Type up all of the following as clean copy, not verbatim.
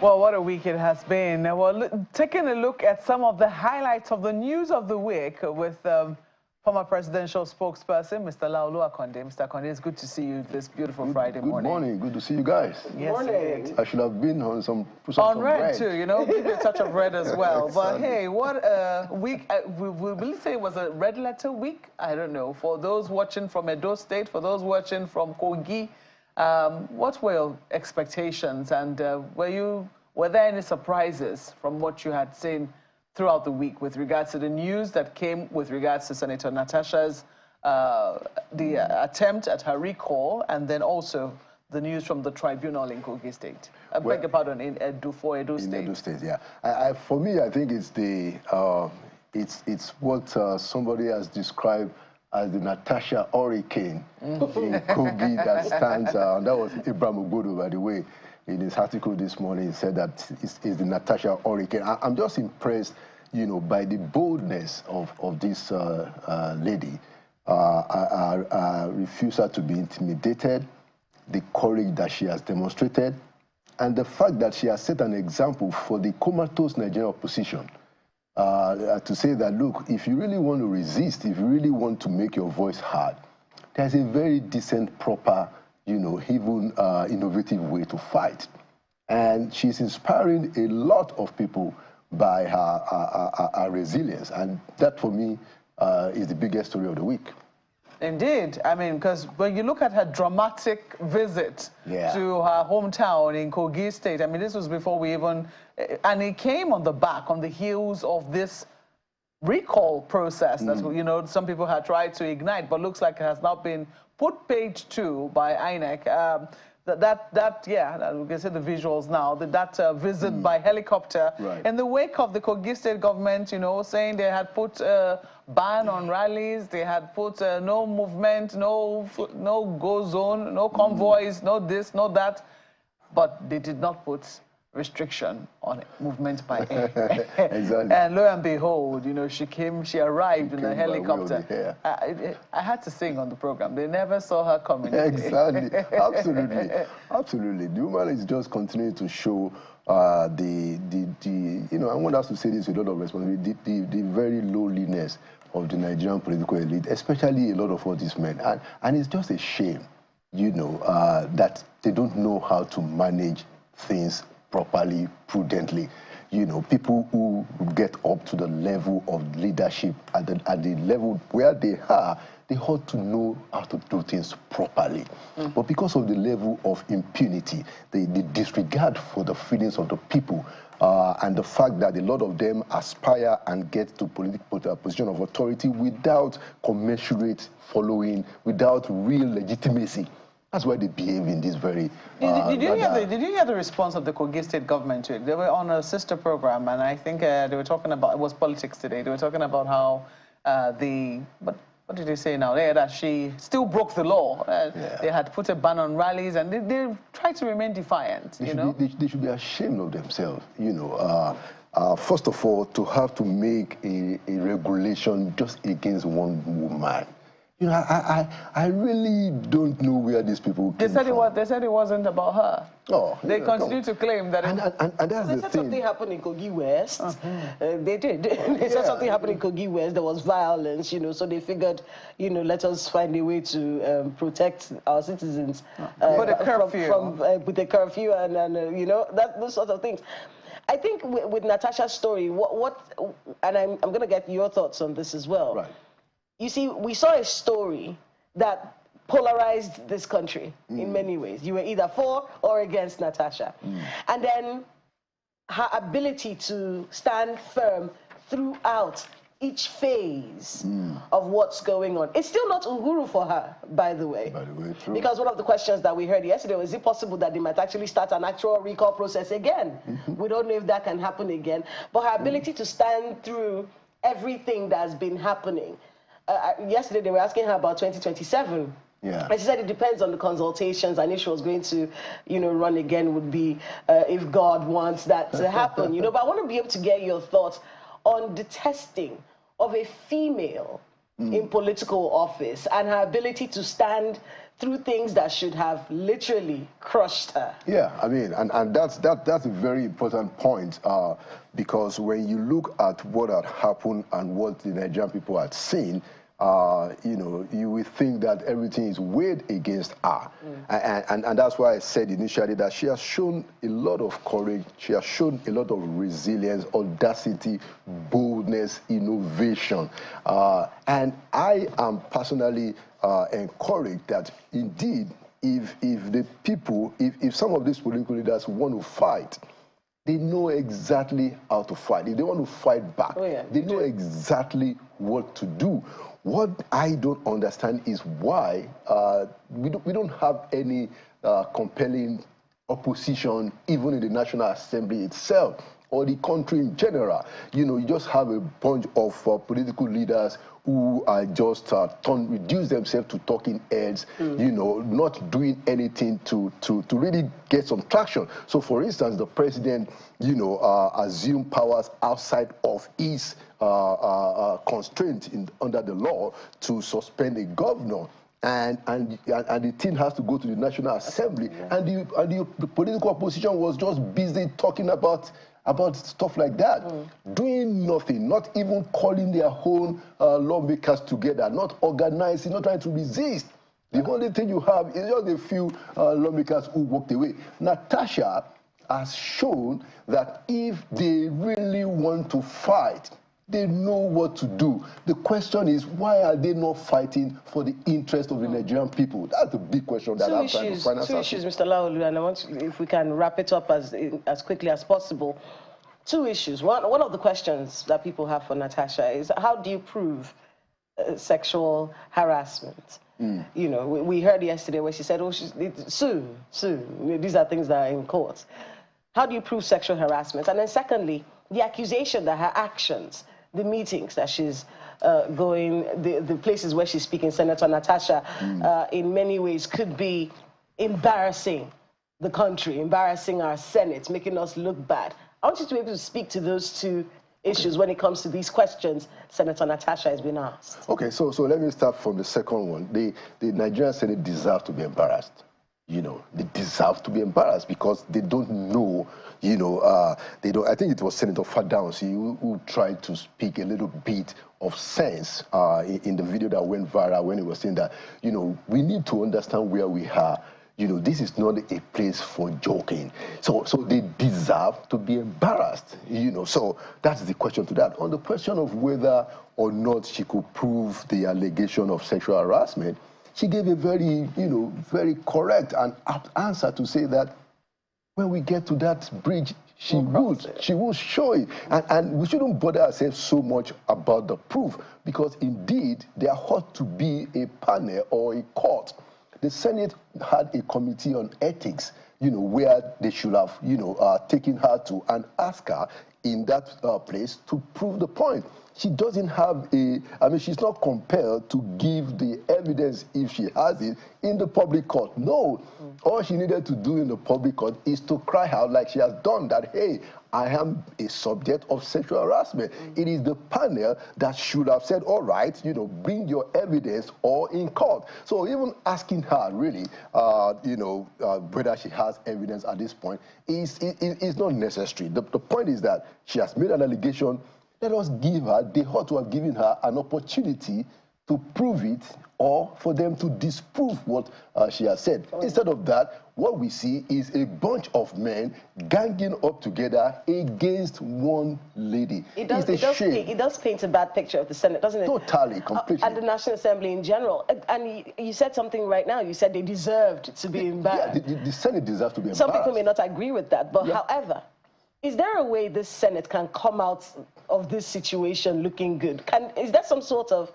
Well, what a week it has been. Well, taking a look at some of the highlights of the news of the week with former presidential spokesperson, Mr. Laolu Akande. Mr. Akande, it's good to see you this beautiful Friday morning. Good morning. Good to see you guys. Yes, morning. I should have been on some red too, you know, give you a touch of red as well. But hey, what a week. Will you say it was a red letter week? I don't know. For those watching from Edo State, for those watching from Kogi, what were your expectations, and were there any surprises from what you had seen throughout the week with regards to the news that came with regards to Senator Natasha's attempt at her recall, and then also the news from the tribunal in Kogi State? I beg your pardon, in Edo State. In Edo State, yeah. For me, I think it's it's what somebody has described as the Natasha hurricane in Kogi that stands. That was Abraham Obodo, by the way. In his article this morning, he said that it's the Natasha hurricane. I'm just impressed, you know, by the boldness of this lady. Her refusal to be intimidated, the courage that she has demonstrated, and the fact that she has set an example for the comatose Nigerian opposition. To say that, look, if you really want to resist, if you really want to make your voice heard, there's a very decent, proper, you know, even innovative way to fight. And she's inspiring a lot of people by her resilience. And that, for me, is the biggest story of the week. Indeed. I mean, because when you look at her dramatic visit to her hometown in Kogi State, I mean, this was before we even... And it came on the heels of this recall process that, you know, some people had tried to ignite, but looks like it has now been put page 2 by INEC. We can see the visuals now, that visit by helicopter in the wake of the Kogi State government, you know, saying they had put a ban on rallies, they had put no movement, no go zone, no convoys, no this, no that, but they did not put restriction on movement by air. Exactly. And lo and behold, you know, she arrived in a helicopter. I had to sing on the program. They never saw her coming. Exactly. Absolutely. Absolutely. The woman is just continuing to show you know, I want us to say this with a lot of responsibility, the very lowliness of the Nigerian political elite, especially a lot of all these men. And it's just a shame, you know, that they don't know how to manage things properly, prudently. You know, people who get up to the level of leadership at the level where they are, they ought to know how to do things properly. But because of the level of impunity, the disregard for the feelings of the people, and the fact that a lot of them aspire and get to political position of authority without commensurate following, without real legitimacy. That's why they behave in this very... Did you hear the response of the Kogi State government to it? They were on a sister program, and I think they were talking about, it was Politics Today, they were talking about how what did they say now? That she still broke the law. They had put a ban on rallies, and they tried to remain defiant, you know? They should be ashamed of themselves, you know. First of all, to have to make a regulation just against one woman. You know, I really don't know where these people came from. They said it wasn't about her. Oh, they continue to claim that. And that's they said something happened in Kogi West. They did. They said something happened in Kogi West. There was violence, you know. So they figured, you know, let us find a way to protect our citizens. Put a curfew. With a curfew and you know, those sort of things. I think with Natasha's story, and I'm going to get your thoughts on this as well. Right. You see, we saw a story that polarized this country in many ways. You were either for or against Natasha. And then her ability to stand firm throughout each phase of what's going on. It's still not Uhuru for her, by the way. True. Because one of the questions that we heard yesterday was, is it possible that they might actually start an actual recall process again? We don't know if that can happen again. But her ability to stand through everything that's been happening. Yesterday, they were asking her about 2027. Yeah. And she said it depends on the consultations, and if she was going to, you know, run again would be if God wants that to happen, you know. But I want to be able to get your thoughts on the testing of a female in political office and her ability to stand through things that should have literally crushed her. Yeah, I mean, and that's a very important point, because when you look at what had happened and what the Nigerian people had seen, you know, you would think that everything is weighed against her. And that's why I said initially that she has shown a lot of courage, she has shown a lot of resilience, audacity, boldness, innovation. And I am personally encouraged that indeed, if the people, if some of these political leaders want to fight, they know exactly how to fight. If they want to fight back, they know exactly what to do. What I don't understand is why we don't have any compelling opposition, even in the National Assembly itself, or the country in general. You know, you just have a bunch of political leaders who are just reduce themselves to talking heads, you know, not doing anything to really get some traction. So, for instance, the president, you know, assumed powers outside of his constraint under the law to suspend a governor. And the thing has to go to the National Assembly, and the political opposition was just busy talking about stuff like that, doing nothing, not even calling their own lawmakers together, not organizing, not trying to resist. The only thing you have is just a few lawmakers who walked away. Natasha has shown that if they really want to fight, they know what to do. The question is, why are they not fighting for the interest of the Nigerian people? That's the big question that I'm trying to find out. Two issues, Mr. Laolu, and I want to, if we can wrap it up as quickly as possible. Two issues. One of the questions that people have for Natasha is, how do you prove sexual harassment? You know, we heard yesterday where she said, oh, soon. These are things that are in court. How do you prove sexual harassment? And then secondly, the accusation that her actions, the meetings that she's going, the places where she's speaking, Senator Natasha, in many ways could be embarrassing the country, embarrassing our Senate, making us look bad. I want you to be able to speak to those two issues when it comes to these questions Senator Natasha has been asked. Okay, so let me start from the second one. The Nigerian Senate deserve to be embarrassed. You know, they deserve to be embarrassed because they don't know, you know, they don't. I think it was Senator Fadausi who tried to speak a little bit of sense in the video that went viral when he was saying that, you know, we need to understand where we are. You know, this is not a place for joking. So they deserve to be embarrassed, you know. So that's the question to that. On the question of whether or not she could prove the allegation of sexual harassment, she gave a very, you know, very correct and apt answer to say that when we get to that bridge, she will show it. And we shouldn't bother ourselves so much about the proof, because indeed there ought to be a panel or a court. The Senate had a committee on ethics, you know, where they should have, you know, taken her to and asked her in that place to prove the point. She doesn't have I mean, she's not compelled to give the evidence if she has it in the public court. No. All she needed to do in the public court is to cry out like she has done that, hey, I am a subject of sexual harassment. It is the panel that should have said, all right, you know, bring your evidence or in court. So even asking her really, you know, whether she has evidence at this point is not necessary. The point is that she has made an allegation. Let us give her, they ought to have given her an opportunity to prove it or for them to disprove what she has said. Instead of that, what we see is a bunch of men ganging up together against one lady. It does paint a bad picture of the Senate, doesn't it? Totally, completely. And the National Assembly in general. And you said something right now. You said they deserved to be embarrassed. Yeah, the Senate deserves to be embarrassed. Some people may not agree with that, but however, is there a way this Senate can come out of this situation looking good? Is there some sort of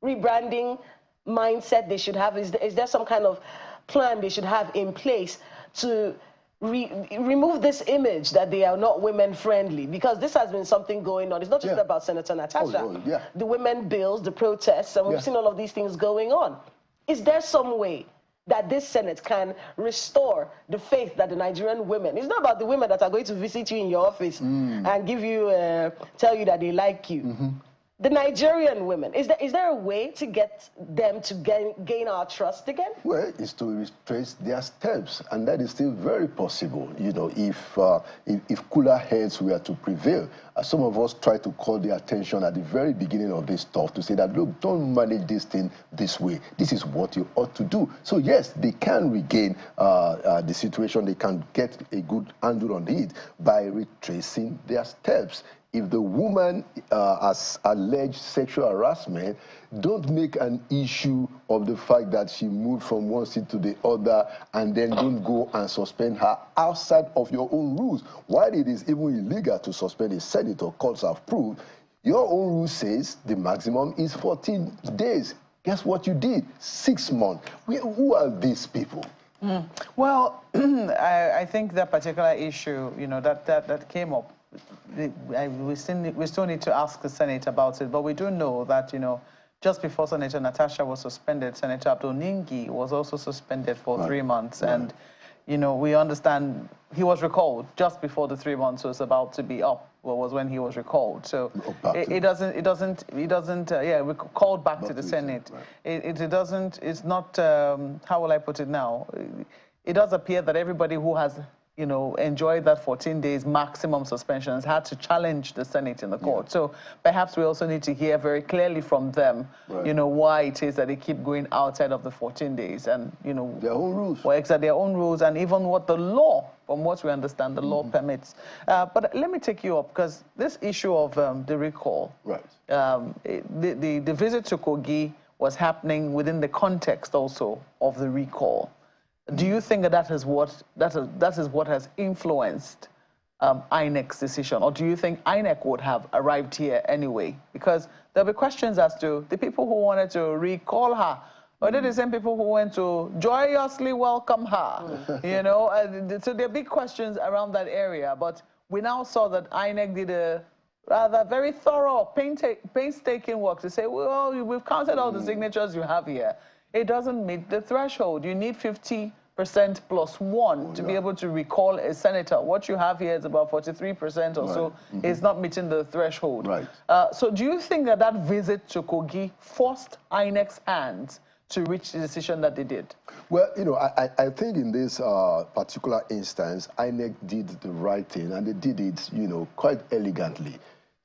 rebranding mindset they should have? Is there some kind of plan they should have in place to remove this image that they are not women-friendly? Because this has been something going on. It's not just about Senator Natasha. The women bills, the protests, and we've seen all of these things going on. Is there some way that this Senate can restore the faith that the Nigerian women, it's not about the women that are going to visit you in your office and give you, tell you that they like you. the Nigerian women, is there a way to get them to gain our trust again? Well, it's to retrace their steps, and that is still very possible. You know, if cooler heads were to prevail, some of us try to call their attention at the very beginning of this talk to say that, look, don't manage this thing this way. This is what you ought to do. So yes, they can regain the situation. They can get a good handle on it by retracing their steps. If the woman has alleged sexual harassment, don't make an issue of the fact that she moved from one seat to the other and then don't go and suspend her outside of your own rules. While it is even illegal to suspend a senator, courts have proved, your own rule says the maximum is 14 days. Guess what you did? 6 months. Who are these people? Well, I think that particular issue, you know, that came up, we still need to ask the Senate about it, but we do know that, you know, just before Senator Natasha was suspended, Senator Abdul Ningi was also suspended for 3 months. And, you know, we understand he was recalled just before the 3 months was about to be up. Was when he was recalled. So we called back to the Senate. It's not, how will I put it now? It does appear that everybody who has, you know, enjoyed that 14 days maximum suspension has had to challenge the Senate in the court. So perhaps we also need to hear very clearly from them, you know, why it is that they keep going outside of the 14 days and, you know, their own rules. Well, exactly, their own rules, and even what the law, from what we understand, the law permits. But let me take you up, because this issue of the recall, the visit to Kogi was happening within the context also of the recall. Do you think that is what has influenced INEC's decision, or do you think INEC would have arrived here anyway? Because there'll be questions as to the people who wanted to recall her, or they're the same people who went to joyously welcome her, you know? So there are big questions around that area, but we now saw that INEC did a rather very thorough, painstaking work to say, well, we've counted all the signatures you have here. It doesn't meet the threshold. You need 50% plus one to be able to recall a senator. What you have here is about 43% or so. It's not meeting the threshold. So do you think that that visit to Kogi forced INEC's hands to reach the decision that they did? Well, you know, I think in this particular instance, INEC did the right thing, and they did it, you know, quite elegantly,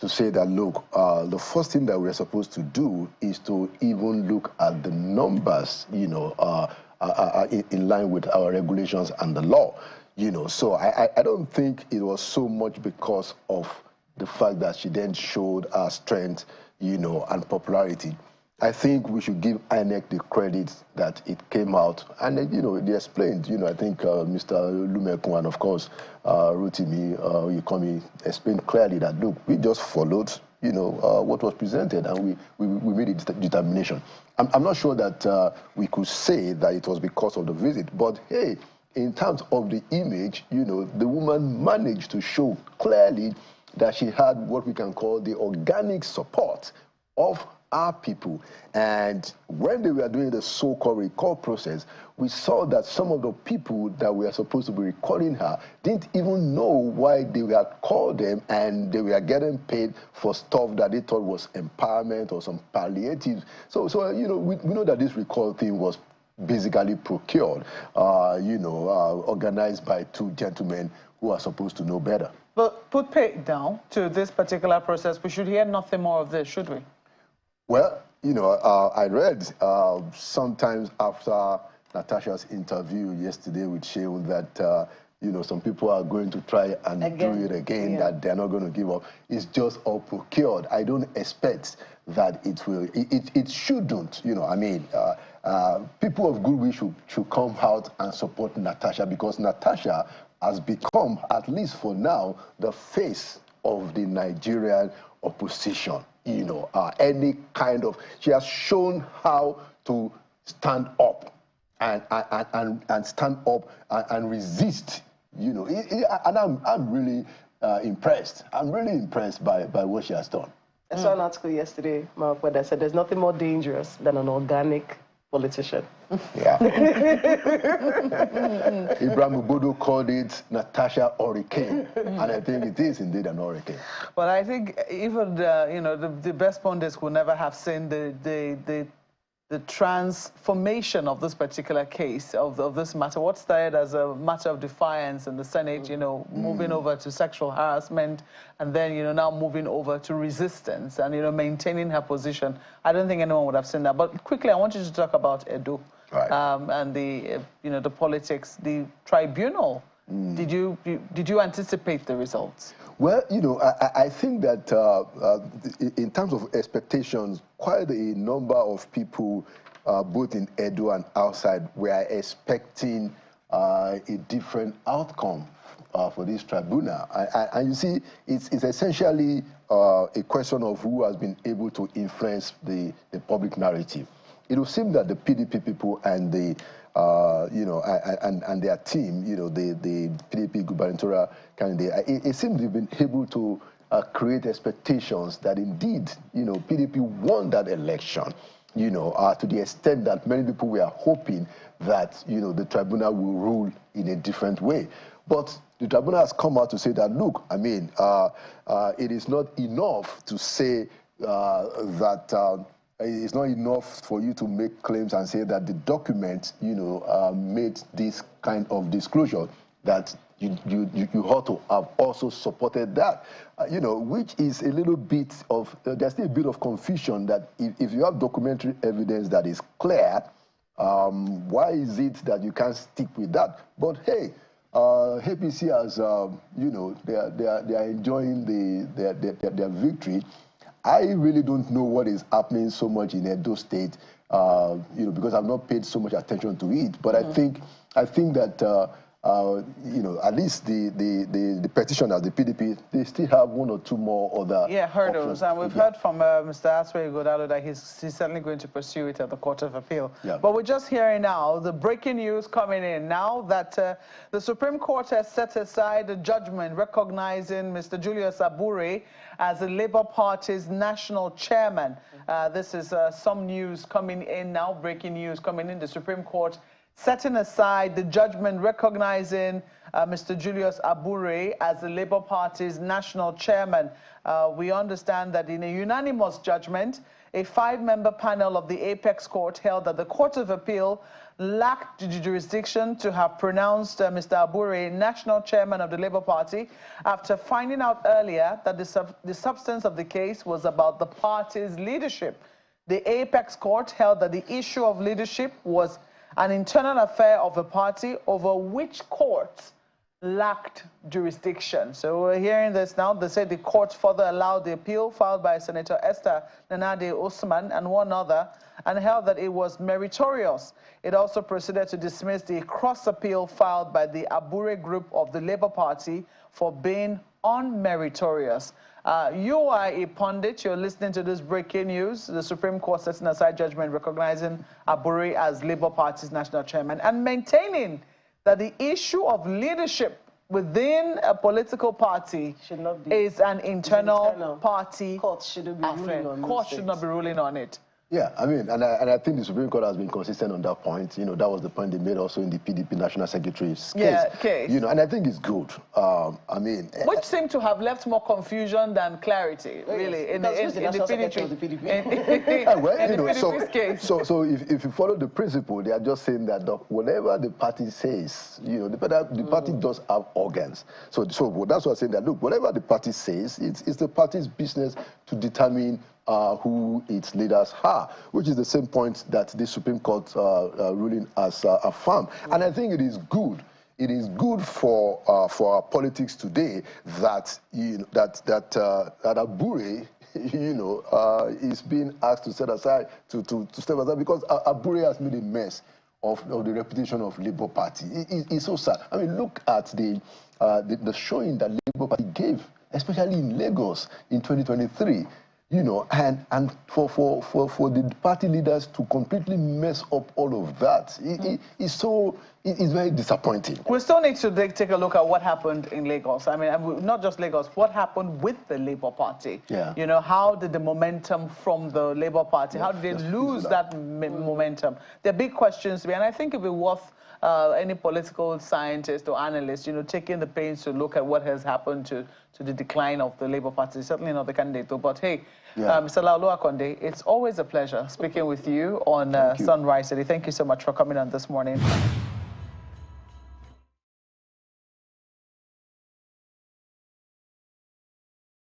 to say that, look, the first thing that we're supposed to do is to even look at the numbers, you know, in line with our regulations and the law, you know. So I don't think it was so much because of the fact that she then showed her strength, you know, and popularity. I think we should give INEC the credit that it came out, and you know, they explained, you know, I think Mr. Lumeku and of course Rotimi Uyekomi explained clearly that, look, we just followed, you know, what was presented, and we made a determination. I'm not sure that we could say that it was because of the visit, but hey, in terms of the image, you know, the woman managed to show clearly that she had what we can call the organic support of our people. And when they were doing the so-called recall process, we saw that some of the people that were supposed to be recalling her didn't even know why they were called them, and they were getting paid for stuff that they thought was empowerment or some palliatives. So you know, we know that this recall thing was basically procured, you know, organized by two gentlemen who are supposed to know better. But put pay down to this particular process, we should hear nothing more of this, should we? Well, you know, I read sometimes after Natasha's interview yesterday with Shehu that, you know, some people are going to try and do it again, that they're not going to give up. It's just all procured. I don't expect that it will, it shouldn't, you know, I mean, people of goodwill should come out and support Natasha, because Natasha has become, at least for now, the face of the Nigerian opposition. You know, any kind of, she has shown how to stand up and stand up and resist, you know, and I'm really impressed. I'm really impressed by what she has done. I saw an article yesterday, Mark, where they said there's nothing more dangerous than an organic politician. Yeah. Ibrahim Bodo called it Natasha hurricane, and I think it is indeed an hurricane. Well, I think even the best pundits will never have seen the transformation of this particular case, of this matter. What started as a matter of defiance in the Senate, moving over to sexual harassment, and then, now moving over to resistance and, maintaining her position. I don't think anyone would have seen that. But quickly, I want you to talk about Edo. Right. And the politics, the tribunal. Did you anticipate the results? Well, I think that in terms of expectations, quite a number of people, both in Edo and outside, were expecting a different outcome for this tribunal. And you see, it's essentially a question of who has been able to influence the public narrative. It will seem that the PDP people and the and their team, the PDP gubernatorial candidate, it seems they've been able to create expectations that indeed, PDP won that election, to the extent that many people were hoping that, the tribunal will rule in a different way. But the tribunal has come out to say that, look, I mean, it is not enough to say that it's not enough for you to make claims and say that the document, made this kind of disclosure, that you ought to have also supported that, which is a little bit of, there's still a bit of confusion that if you have documentary evidence that is clear, why is it that you can't stick with that? But hey, APC has, they are enjoying their victory. I really don't know what is happening so much in Edo State, because I've not paid so much attention to it. But I think that at least the petitioners, the PDP, they still have one or two more other hurdles. And we've heard from Mr. Aswe Godalo that he's certainly going to pursue it at the Court of Appeal. Yeah. But we're just hearing now the breaking news coming in now that the Supreme Court has set aside a judgment recognizing Mr. Julius Abure as the Labour Party's national chairman. This is some news coming in now, breaking news coming in. The Supreme Court setting aside the judgment recognizing Mr. Julius Abure as the Labour Party's national chairman. We understand that in a unanimous judgment, a 5-member panel of the Apex Court held that the Court of Appeal lacked the jurisdiction to have pronounced Mr. Abure national chairman of the Labour Party after finding out earlier that the substance of the case was about the party's leadership. The Apex Court held that the issue of leadership was an internal affair of a party over which courts lacked jurisdiction. So we're hearing this now. They say the court further allowed the appeal filed by Senator Esther Nanade Osman and one other and held that it was meritorious. It also proceeded to dismiss the cross-appeal filed by the Abure group of the Labour Party for being unmeritorious. You are a pundit. You're listening to this breaking news. The Supreme Court setting aside judgment recognizing Abure as Labour Party's national chairman and maintaining that the issue of leadership within a political party is an internal party Courts shouldn't be ruling on it. Courts should not be ruling on it. Yeah, I mean, and I think the Supreme Court has been consistent on that point. That was the point they made also in the PDP National Secretary's case. And I think it's good. I mean... Which seemed to have left more confusion than clarity, really, in the PDP's case. So if you follow the principle, they are just saying that whatever the party says, the party does have organs. So that's why I'm saying that, look, whatever the party says, it's the party's business to determine who its leaders are, which is the same point that the Supreme Court ruling has affirmed. And I think it is good. It is good for our politics today that that Abure, is being asked to step aside because Abure has made a mess of the reputation of Labour Party. It's so sad. I mean, look at the showing that Labour Party gave, especially in Lagos in 2023. you know, and for the party leaders to completely mess up all of that, it's very disappointing. We still need to take a look at what happened in Lagos. I mean, not just Lagos, what happened with the Labour Party? Yeah. You know, how did the momentum from the Labour Party, how did they lose that momentum? There are big questions to be, and I think it'd be worth any political scientist or analyst, you know, taking the pains to look at what has happened to the decline of the Labour Party. Certainly not the candidate, though. But hey, Mr. Laolu Akande, it's always a pleasure speaking with you on Sunrise Today. Thank you so much for coming on this morning.